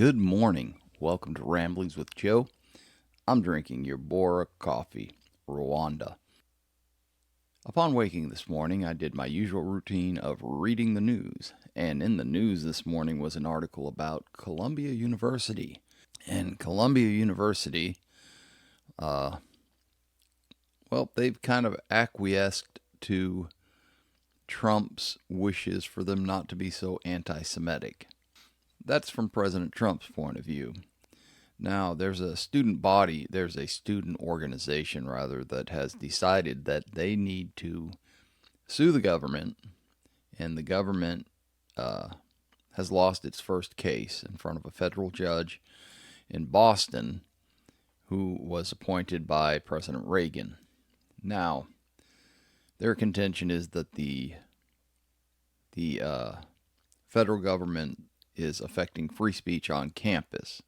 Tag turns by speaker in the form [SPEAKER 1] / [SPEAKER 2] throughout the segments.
[SPEAKER 1] Good morning. Welcome to Ramblings with Joe. I'm drinking your Bora coffee, Rwanda. Upon waking this morning, I did my usual routine of reading the news. And in the news this morning was an article about Columbia University. And Columbia University, they've kind of acquiesced to Trump's wishes for them not to be so anti-Semitic. That's from President Trump's point of view. Now, there's a student organization rather, that has decided that they need to sue the government, and the government has lost its first case in front of a federal judge in Boston who was appointed by President Reagan. Now, their contention is that the federal government is affecting free speech on campus.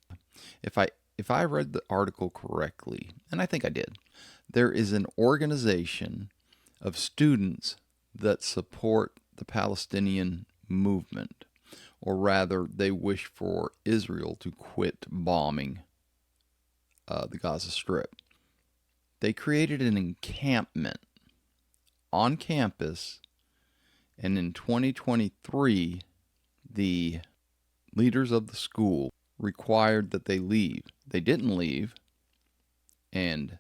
[SPEAKER 1] If I read the article correctly, and I think I did, there is an organization of students that support the Palestinian movement, or rather, they wish for Israel to quit bombing the Gaza Strip. They created an encampment on campus, and in 2023, the leaders of the school required that they leave. They didn't leave, and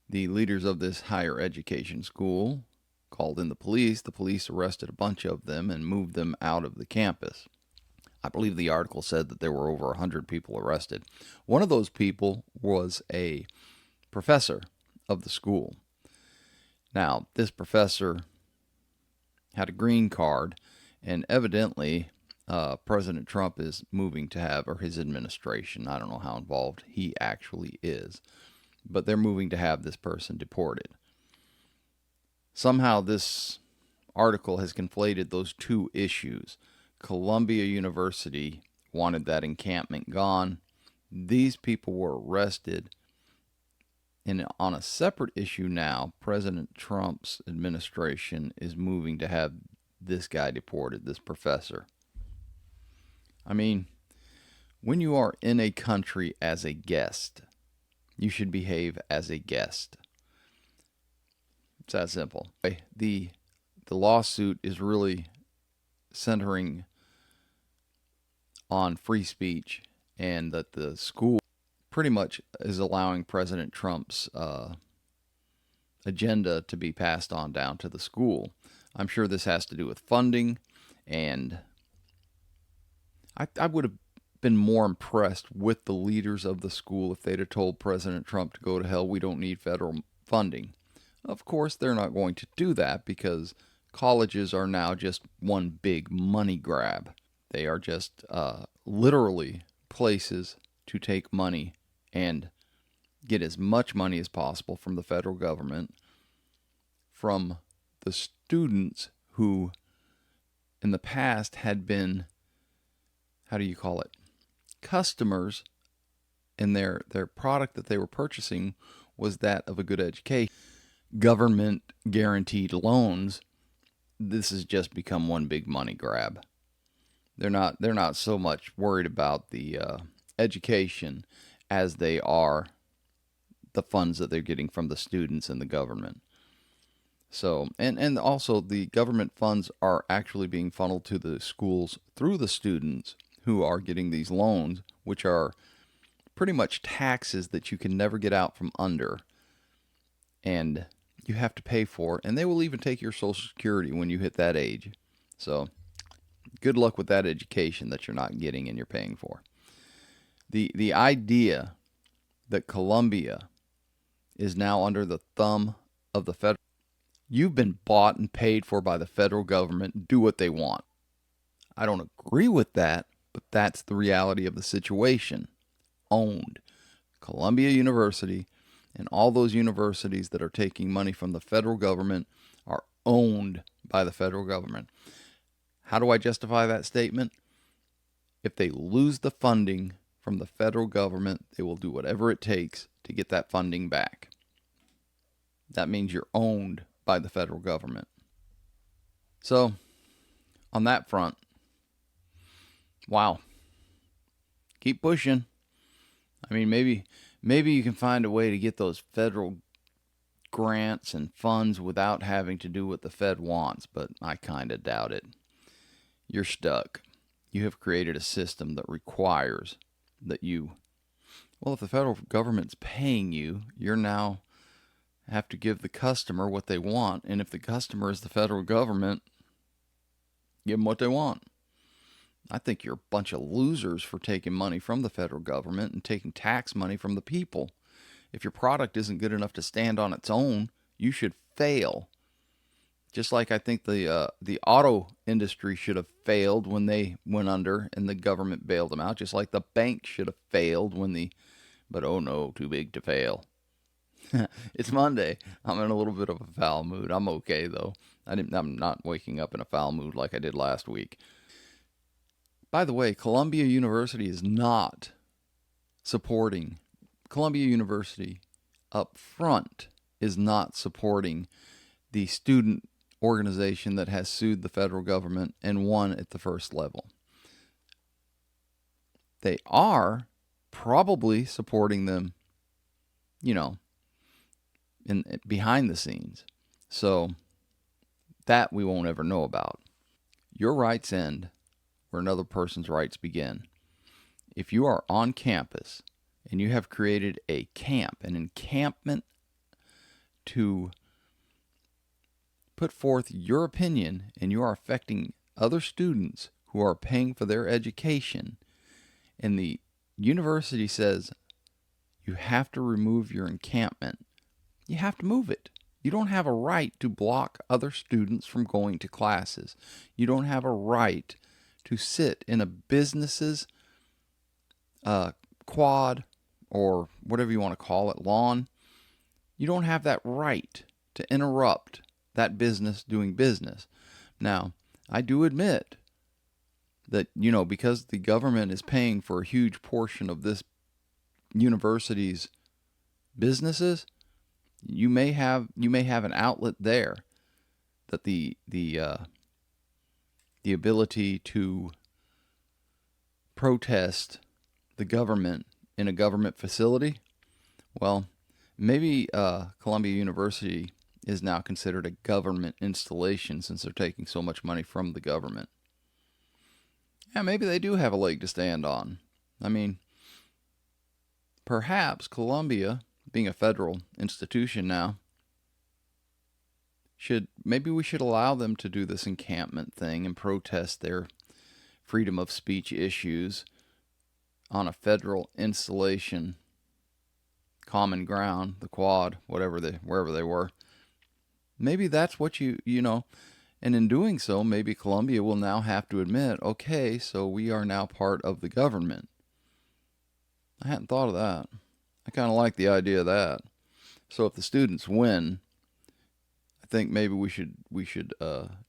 [SPEAKER 1] the leaders of this higher education school called in the police. The police arrested a bunch of them and moved them out of the campus. I believe the article said that there were over 100 people arrested. One of those people was a professor of the school. Now, this professor had a green card, and evidently President Trump is moving to have, or his administration, I don't know how involved he actually is, but they're moving to have this person deported. Somehow this article has conflated those two issues. Columbia University wanted that encampment gone. These people were arrested. And on a separate issue now, President Trump's administration is moving to have this guy deported, this professor. I mean, when you are in a country as a guest, you should behave as a guest. It's that simple. The lawsuit is really centering on free speech, and that the school pretty much is allowing President Trump's agenda to be passed on down to the school. I'm sure this has to do with funding, and I would have been more impressed with the leaders of the school if they'd have told President Trump to go to hell. We don't need federal funding. Of course, they're not going to do that because colleges are now just one big money grab. They are just literally places to take money and get as much money as possible from the federal government, from the students who in the past had been, customers, and their product that they were purchasing was that of a good education. Government guaranteed loans, this has just become one big money grab. They're not so much worried about the education as they are the funds that they're getting from the students and the government. So, and also the government funds are actually being funneled to the schools through the students who are getting these loans, which are pretty much taxes that you can never get out from under, and you have to pay for, and they will even take your Social Security when you hit that age. So good luck with that education that you're not getting and you're paying for. The idea that Columbia is now under the thumb of the federal, you've been bought and paid for by the federal government, do what they want. I don't agree with that, but that's the reality of the situation. Owned. Columbia University and all those universities that are taking money from the federal government are owned by the federal government. How do I justify that statement? If they lose the funding from the federal government, they will do whatever it takes to get that funding back. That means you're owned by the federal government. So, on that front, wow. Keep pushing. I mean, maybe you can find a way to get those federal grants and funds without having to do what the Fed wants, but I kind of doubt it. You're stuck. You have created a system that requires that you, well, if the federal government's paying you, you're now have to give the customer what they want. And if the customer is the federal government, give them what they want. I think you're a bunch of losers for taking money from the federal government and taking tax money from the people. If your product isn't good enough to stand on its own, you should fail. Just like I think the auto industry should have failed when they went under and the government bailed them out. Just like the bank should have failed but oh no, too big to fail. It's Monday. I'm in a little bit of a foul mood. I'm okay though. I'm not waking up in a foul mood like I did last week. By the way, Columbia University is not supporting. Columbia University up front is not supporting the student organization that has sued the federal government and won at the first level. They are probably supporting them, behind the scenes. So that we won't ever know about. Your rights end where another person's rights begin. If you are on campus and you have created a camp, an encampment to put forth your opinion, and you are affecting other students who are paying for their education, and the university says you have to remove your encampment, you have to move it. You don't have a right to block other students from going to classes. You don't have a right to sit in a business's quad or whatever you want to call it, lawn. You don't have that right to interrupt that business doing business. Now, I do admit that, because the government is paying for a huge portion of this university's businesses, you may have an outlet there that the ability to protest the government in a government facility. Well, maybe Columbia University is now considered a government installation since they're taking so much money from the government. Yeah, maybe they do have a leg to stand on. I mean, perhaps Columbia, being a federal institution now, maybe we should allow them to do this encampment thing and protest their freedom of speech issues on a federal installation, common ground, the quad, wherever they were. Maybe that's what and in doing so, maybe Columbia will now have to admit, okay, so we are now part of the government. I hadn't thought of that. I kind of like the idea of that. So if the students win, I think maybe we should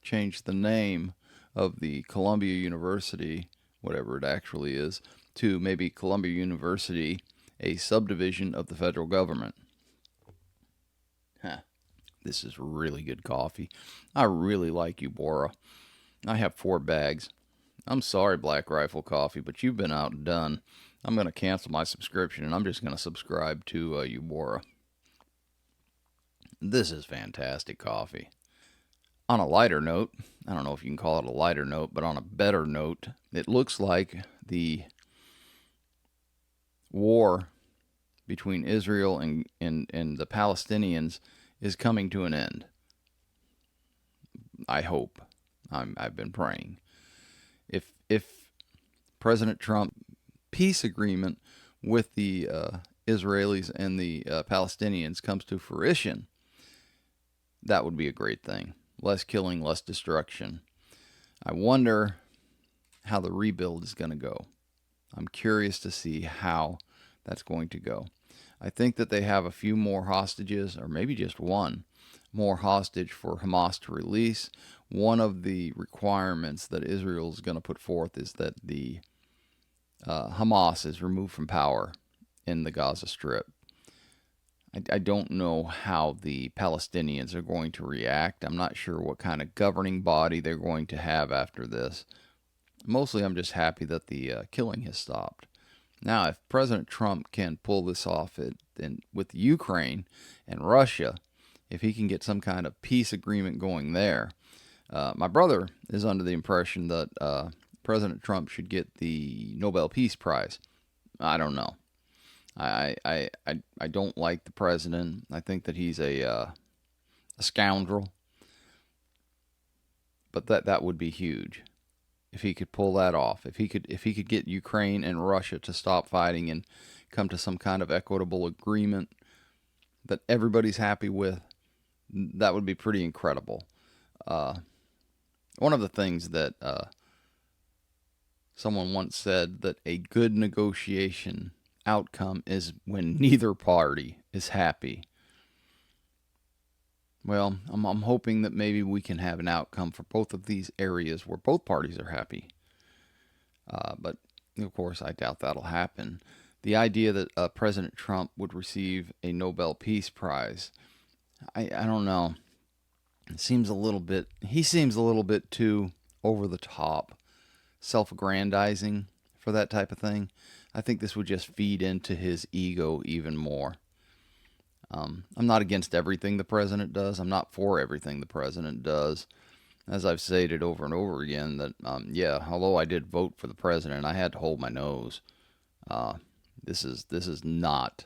[SPEAKER 1] change the name of the Columbia University, whatever it actually is, to maybe Columbia University, a subdivision of the federal government. This is really good coffee. I really like Eubora. I have 4 bags. I'm sorry, Black Rifle Coffee, but you've been outdone. I'm going to cancel my subscription, and I'm just going to subscribe to Eubora. This is fantastic coffee. On a lighter note, I don't know if you can call it a lighter note, but on a better note, it looks like the war between Israel and the Palestinians is coming to an end. I hope. I've been praying. If President Trump peace agreement with the Israelis and the Palestinians comes to fruition, that would be a great thing. Less killing, less destruction. I wonder how the rebuild is going to go. I'm curious to see how that's going to go. I think that they have a few more hostages, or maybe just one more hostage for Hamas to release. One of the requirements that Israel is going to put forth is that the Hamas is removed from power in the Gaza Strip. I don't know how the Palestinians are going to react. I'm not sure what kind of governing body they're going to have after this. Mostly I'm just happy that the killing has stopped. Now, if President Trump can pull this off with Ukraine and Russia, if he can get some kind of peace agreement going there, my brother is under the impression that President Trump should get the Nobel Peace Prize. I don't know. I don't like the president. I think that he's a scoundrel. But that would be huge if he could pull that off. If he could get Ukraine and Russia to stop fighting and come to some kind of equitable agreement that everybody's happy with, that would be pretty incredible. One of the things that someone once said, that a good negotiation outcome is when neither party is happy. Well, I'm hoping that maybe we can have an outcome for both of these areas where both parties are happy. But, of course, I doubt that'll happen. The idea that President Trump would receive a Nobel Peace Prize, I don't know. He seems a little bit too over the top, self-aggrandizing for that type of thing. I think this would just feed into his ego even more. I'm not against everything the president does. I'm not for everything the president does. As I've stated over and over again, that yeah, although I did vote for the president, I had to hold my nose. This is not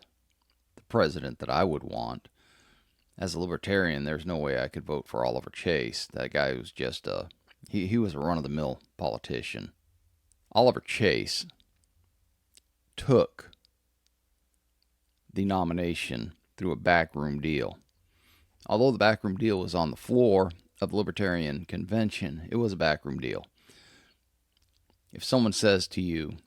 [SPEAKER 1] the president that I would want. As a libertarian, there's no way I could vote for Oliver Chase. That guy was just he was a run-of-the-mill politician. Oliver Chase took the nomination through a backroom deal. Although the backroom deal was on the floor of the Libertarian Convention, it was a backroom deal. If someone says to you,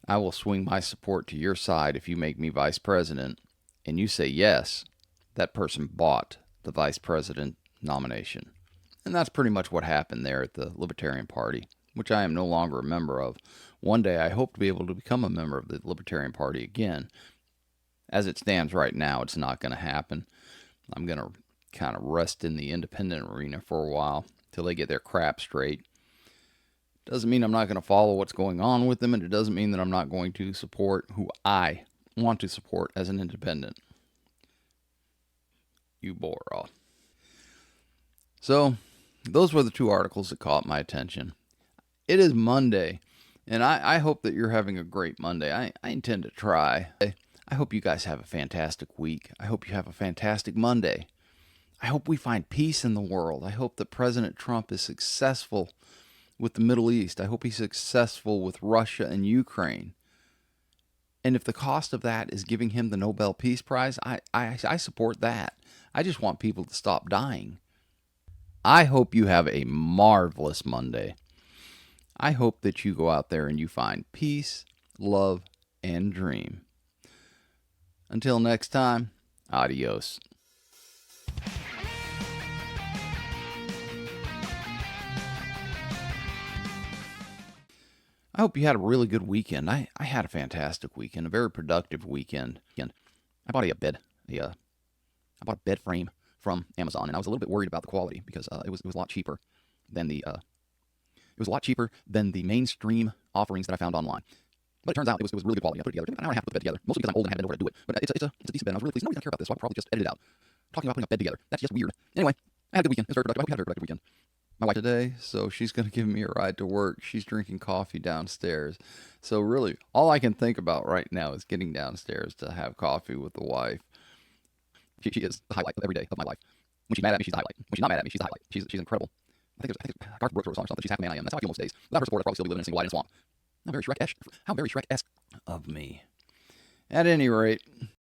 [SPEAKER 1] I will swing my support to your side if you make me vice president, and you say yes, that person bought the vice president nomination. And that's pretty much what happened there at the Libertarian Party, which I am no longer a member of. One day I hope to be able to become a member of the Libertarian Party again. As it stands right now, it's not going to happen. I'm going to kind of rest in the independent arena for a while till they get their crap straight. Doesn't mean I'm not going to follow what's going on with them, and it doesn't mean that I'm not going to support who I want to support as an independent. You bore off. So, those were the two articles that caught my attention. It is Monday, and I hope that you're having a great Monday. I intend to try. I hope you guys have a fantastic week. I hope you have a fantastic Monday. I hope we find peace in the world. I hope that President Trump is successful with the Middle East. I hope he's successful with Russia and Ukraine. And if the cost of that is giving him the Nobel Peace Prize, I support that. I just want people to stop dying. I hope you have a marvelous Monday. I hope that you go out there and you find peace, love, and dream. Until next time, adios. I hope you had a really good weekend. I had a fantastic weekend, a very productive weekend. I bought I bought a bed frame from Amazon, and I was a little bit worried about the quality because it was a lot cheaper than the mainstream offerings that I found online. But it turns out it was really good quality. I put it together. It took an hour and a half to put the bed together, mostly because I'm old and haven't been over to do it. But it's a decent bed. And I was really pleased. Nobody's gonna care about this, so I'll probably just edit it out. Talking about putting a bed together. That's just weird. Anyway, I had a good weekend. It was very productive. I hope you had a very productive weekend. My wife today, so she's going to give me a ride to work. She's drinking coffee downstairs. So really, all I can think about right now is getting downstairs to have coffee with the wife. She is the highlight of every day of my life. When she's mad at me, she's the highlight. When she's not mad at me, she's the highlight. She's incredible. I think it's Garth Brooks or something. She's half the man I am. That's how I feel most days. Without her support, I'd probably still be living in a single wide in a swamp. How very Shrek-esque of me. At any rate,